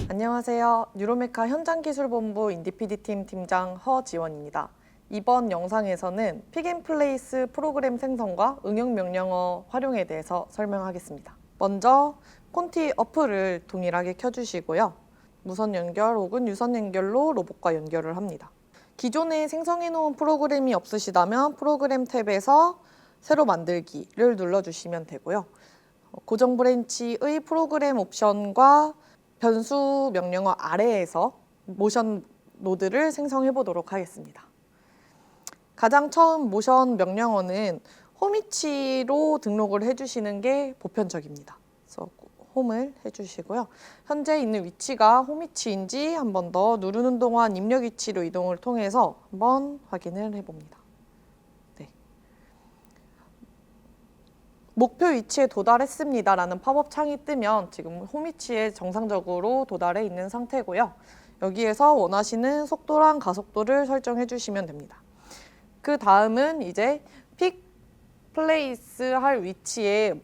안녕하세요. 뉴로메카 현장기술본부 인디피디팀 팀장 허지원입니다. 이번 영상에서는 픽앤플레이스 프로그램 생성과 응용 명령어 활용에 대해서 설명하겠습니다. 먼저 콘티 어플을 동일하게 켜주시고요. 무선 연결 혹은 유선 연결로 로봇과 연결을 합니다. 기존에 생성해 놓은 프로그램이 없으시다면 프로그램 탭에서 새로 만들기를 눌러주시면 되고요. 고정 브랜치의 프로그램 옵션과 변수 명령어 아래에서 모션 노드를 생성해 보도록 하겠습니다. 가장 처음 모션 명령어는 홈위치로 등록을 해주시는 게 보편적입니다. 그래서 홈을 해주시고요. 현재 있는 위치가 홈위치인지 한 번 더 누르는 동안 입력 위치로 이동을 통해서 한번 확인을 해봅니다. 네. 목표 위치에 도달했습니다 라는 팝업 창이 뜨면 지금 홈위치에 정상적으로 도달해 있는 상태고요. 여기에서 원하시는 속도랑 가속도를 설정해 주시면 됩니다. 그 다음은 이제 픽 플레이스 할 위치에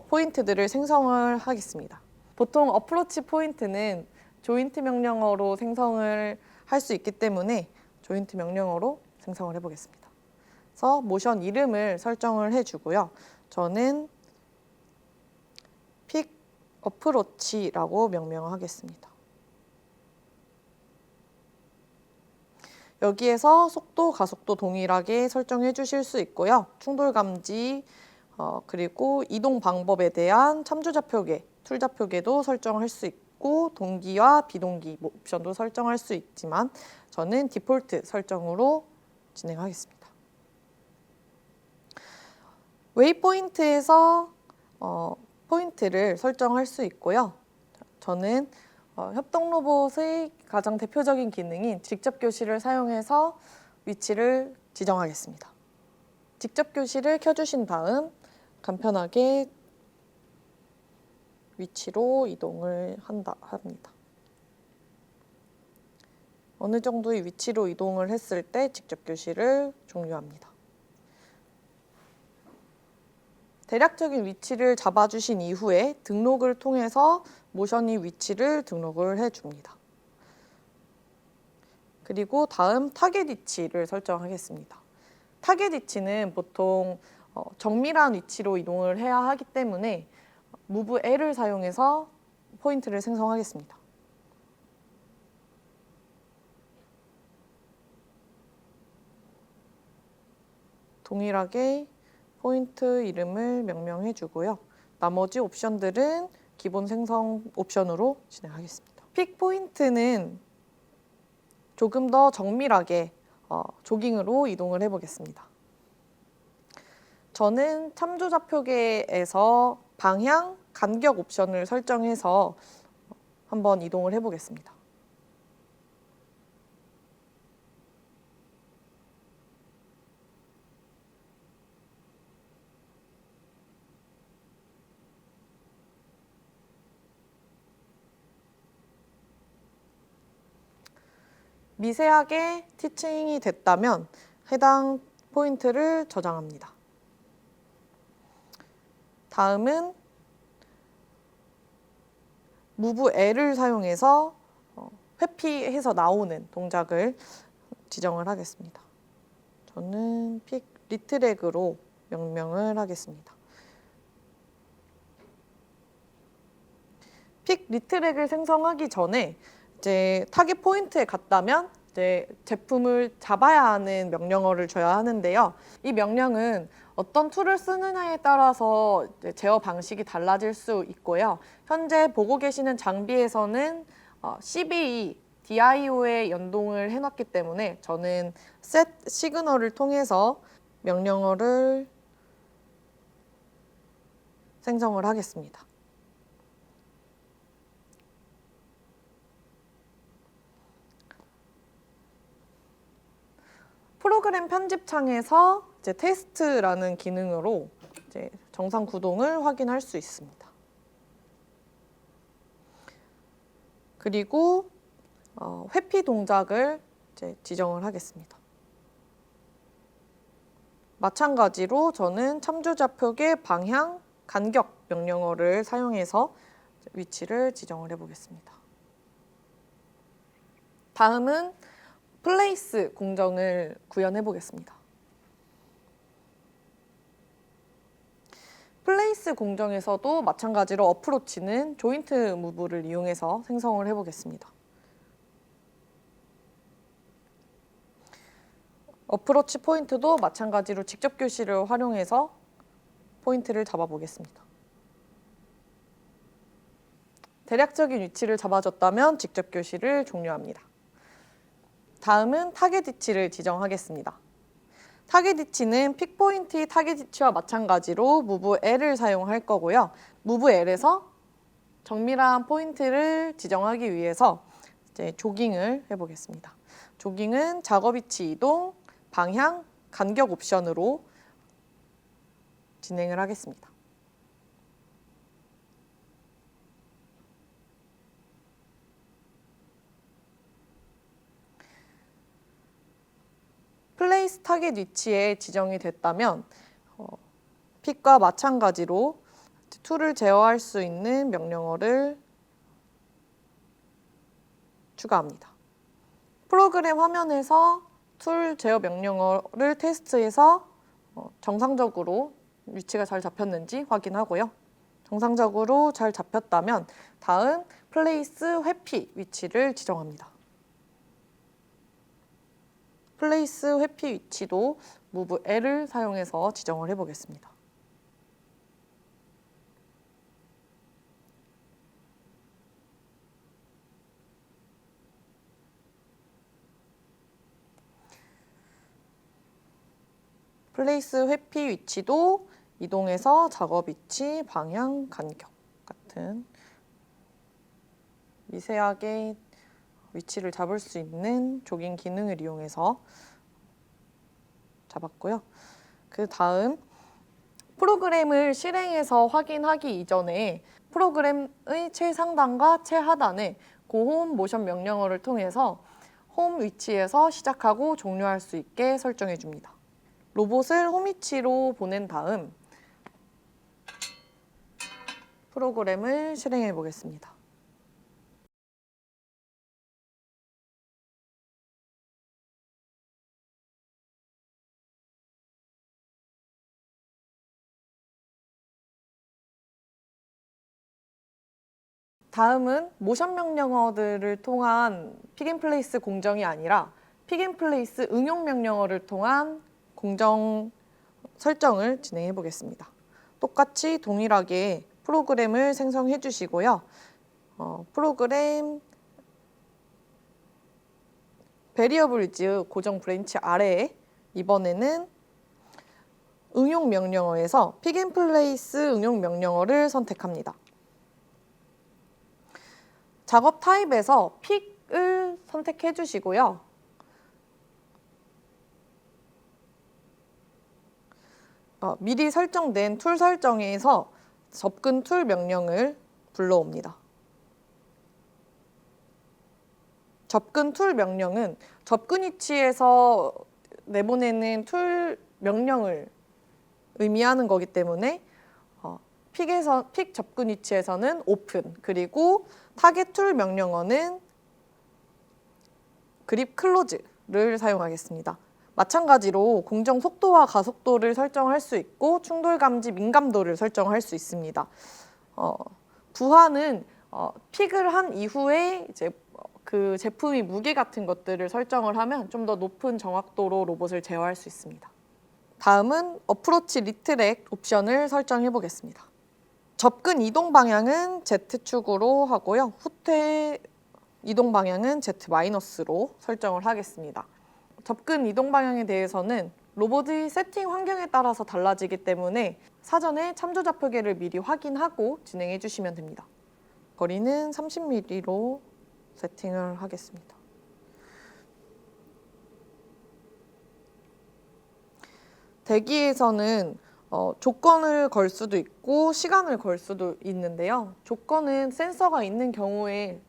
포인트들을 생성을 하겠습니다. 보통 어프로치 포인트는 조인트 명령어로 생성을 할 수 있기 때문에 조인트 명령어로 생성을 해보겠습니다. 그래서 모션 이름을 설정을 해주고요. 저는 픽 어프로치라고 명명하겠습니다. 여기에서 속도, 가속도 동일하게 설정해 주실 수 있고요. 충돌 감지, 그리고 이동 방법에 대한 참조 좌표계, 툴 좌표계도 설정할 수 있고 동기와 비동기 옵션도 설정할 수 있지만 저는 디폴트 설정으로 진행하겠습니다. 웨이포인트에서 포인트를 설정할 수 있고요. 저는 협동 로봇의 가장 대표적인 기능인 직접 교시를 사용해서 위치를 지정하겠습니다. 직접 교시를 켜주신 다음 간편하게 위치로 이동을 합니다. 어느 정도의 위치로 이동을 했을 때 직접 교시를 종료합니다. 대략적인 위치를 잡아주신 이후에 등록을 통해서 모션이 위치를 등록을 해줍니다. 그리고 다음 타겟 위치를 설정하겠습니다. 타겟 위치는 보통 정밀한 위치로 이동을 해야 하기 때문에 move L을 사용해서 포인트를 생성하겠습니다. 동일하게 포인트 이름을 명명해 주고요. 나머지 옵션들은 기본 생성 옵션으로 진행하겠습니다. 픽 포인트는 조금 더 정밀하게 조깅으로 이동을 해보겠습니다. 저는 참조 좌표계에서 방향, 간격 옵션을 설정해서 한번 이동을 해보겠습니다. 미세하게 티칭이 됐다면 해당 포인트를 저장합니다. 다음은 move L을 사용해서 회피해서 나오는 동작을 지정을 하겠습니다. 저는 픽 리트렉으로 명명을 하겠습니다. 픽 리트렉을 생성하기 전에 이제 타겟 포인트에 갔다면 이제 제품을 잡아야 하는 명령어를 줘야 하는데요. 이 명령은 어떤 툴을 쓰느냐에 따라서 제어 방식이 달라질 수 있고요. 현재 보고 계시는 장비에서는 CBE, DIO에 연동을 해놨기 때문에 저는 set 시그널을 통해서 명령어를 생성을 하겠습니다. 프로그램 편집창에서 이제 테스트라는 기능으로 이제 정상 구동을 확인할 수 있습니다. 그리고 회피 동작을 이제 지정을 하겠습니다. 마찬가지로 저는 참조 좌표계 방향, 간격 명령어를 사용해서 위치를 지정을 해보겠습니다. 다음은 플레이스 공정을 구현해 보겠습니다. 플레이스 공정에서도 마찬가지로 어프로치는 조인트 무브를 이용해서 생성을 해보겠습니다. 어프로치 포인트도 마찬가지로 직접 교시를 활용해서 포인트를 잡아보겠습니다. 대략적인 위치를 잡아줬다면 직접 교시를 종료합니다. 다음은 타겟 위치를 지정하겠습니다. 타겟 위치는 픽 포인트의 타겟 위치와 마찬가지로 move L을 사용할 거고요. move L에서 정밀한 포인트를 지정하기 위해서 이제 조깅을 해보겠습니다. 조깅은 작업 위치 이동, 방향, 간격 옵션으로 진행을 하겠습니다. 플레이스 타겟 위치에 지정이 됐다면 픽과 마찬가지로 툴을 제어할 수 있는 명령어를 추가합니다. 프로그램 화면에서 툴 제어 명령어를 테스트해서 정상적으로 위치가 잘 잡혔는지 확인하고요. 정상적으로 잘 잡혔다면 다음 플레이스 회피 위치를 지정합니다. 플레이스 회피 위치도 move L을 사용해서 지정을 해보겠습니다. 플레이스 회피 위치도 이동해서 작업 위치, 방향, 간격 같은 미세하게 위치를 잡을 수 있는 조깅 기능을 이용해서 잡았고요. 그 다음 프로그램을 실행해서 확인하기 이전에 프로그램의 최상단과 최하단에 고홈 모션 명령어를 통해서 홈 위치에서 시작하고 종료할 수 있게 설정해 줍니다. 로봇을 홈 위치로 보낸 다음 프로그램을 실행해 보겠습니다. 다음은 모션 명령어들을 통한 픽앤플레이스 공정이 아니라 픽앤플레이스 응용 명령어를 통한 공정 설정을 진행해 보겠습니다. 똑같이 동일하게 프로그램을 생성해 주시고요. 프로그램 베리어블즈 고정 브랜치 아래에 이번에는 응용 명령어에서 픽앤플레이스 응용 명령어를 선택합니다. 작업 타입에서 픽을 선택해 주시고요. 미리 설정된 툴 설정에서 접근 툴 명령을 불러옵니다. 접근 툴 명령은 접근 위치에서 내보내는 툴 명령을 의미하는 거기 때문에 픽 접근 위치에서는 오픈, 그리고 타겟 툴 명령어는 그립 클로즈를 사용하겠습니다. 마찬가지로 공정 속도와 가속도를 설정할 수 있고 충돌 감지 민감도를 설정할 수 있습니다. 부하는 픽을 한 이후에 이제 그 제품의 무게 같은 것들을 설정을 하면 좀 더 높은 정확도로 로봇을 제어할 수 있습니다. 다음은 어프로치 리트렉 옵션을 설정해 보겠습니다. 접근 이동 방향은 Z축으로 하고요. 후퇴 이동 방향은 Z-로 설정을 하겠습니다. 접근 이동 방향에 대해서는 로봇의 세팅 환경에 따라서 달라지기 때문에 사전에 참조 좌표계를 미리 확인하고 진행해 주시면 됩니다. 거리는 30mm로 세팅을 하겠습니다. 대기에서는 조건을 걸 수도 있고 시간을 걸 수도 있는데요. 조건은 센서가 있는 경우에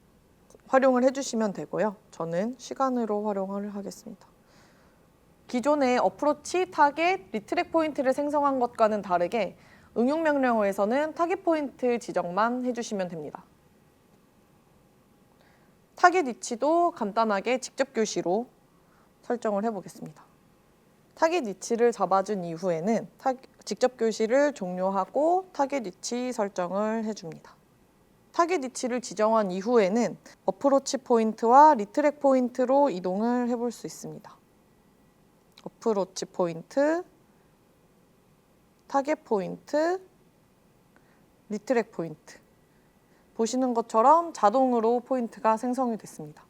활용을 해주시면 되고요. 저는 시간으로 활용을 하겠습니다. 기존의 어프로치, 타겟, 리트렉 포인트를 생성한 것과는 다르게 응용 명령어에서는 타겟 포인트 지정만 해주시면 됩니다. 타겟 위치도 간단하게 직접 교시로 설정을 해보겠습니다. 타겟 위치를 잡아준 이후에는 직접 교시를 종료하고 타겟 위치 설정을 해줍니다. 타겟 위치를 지정한 이후에는 어프로치 포인트와 리트랙 포인트로 이동을 해볼 수 있습니다. 어프로치 포인트, 타겟 포인트, 리트랙 포인트. 보시는 것처럼 자동으로 포인트가 생성이 됐습니다.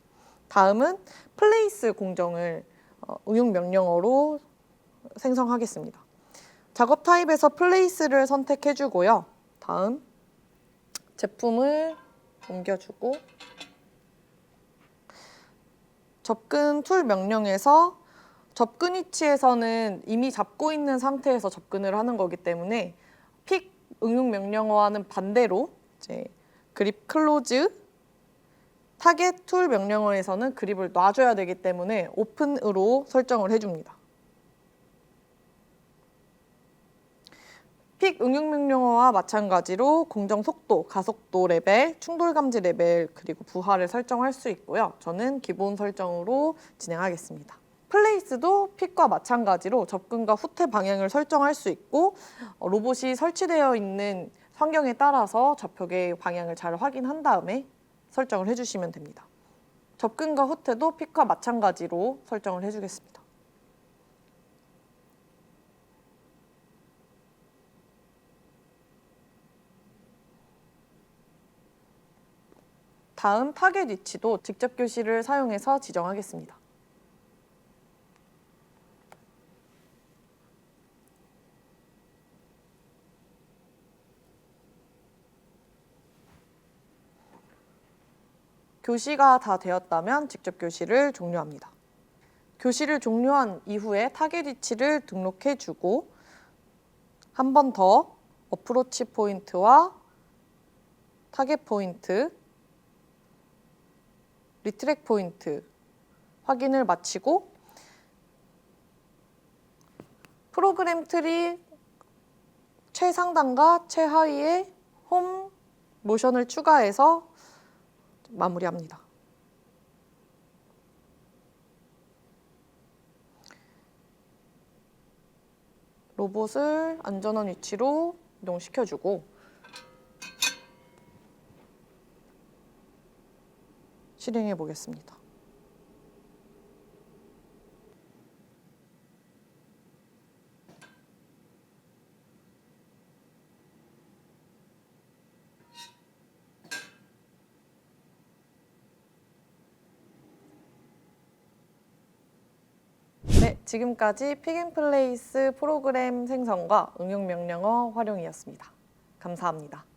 다음은 플레이스 공정을 응용 명령어로 생성하겠습니다. 작업 타입에서 플레이스를 선택해주고요. 다음 제품을 옮겨주고 접근 툴 명령에서 접근 위치에서는 이미 잡고 있는 상태에서 접근을 하는 거기 때문에 픽 응용 명령어와는 반대로 이제 그립 클로즈, 타겟 툴 명령어에서는 그립을 놔줘야 되기 때문에 오픈으로 설정을 해줍니다. 픽 응용 명령어와 마찬가지로 공정 속도, 가속도 레벨, 충돌 감지 레벨, 그리고 부하를 설정할 수 있고요. 저는 기본 설정으로 진행하겠습니다. 플레이스도 픽과 마찬가지로 접근과 후퇴 방향을 설정할 수 있고 로봇이 설치되어 있는 환경에 따라서 좌표의 방향을 잘 확인한 다음에 설정을 해주시면 됩니다. 접근과 후퇴도 픽과 마찬가지로 설정을 해주겠습니다. 다음 타겟 위치도 직접 교시를 사용해서 지정하겠습니다. 교시가 다 되었다면 직접 교시를 종료합니다. 교시를 종료한 이후에 타겟 위치를 등록해주고 한 번 더 어프로치 포인트와 타겟 포인트, 리트랙 포인트 확인을 마치고 프로그램 트리 최상단과 최하위에 홈 모션을 추가해서 마무리합니다. 로봇을 안전한 위치로 이동시켜주고 실행해 보겠습니다. 네, 지금까지 픽앤플레이스 프로그램 생성과 응용 명령어 활용이었습니다. 감사합니다.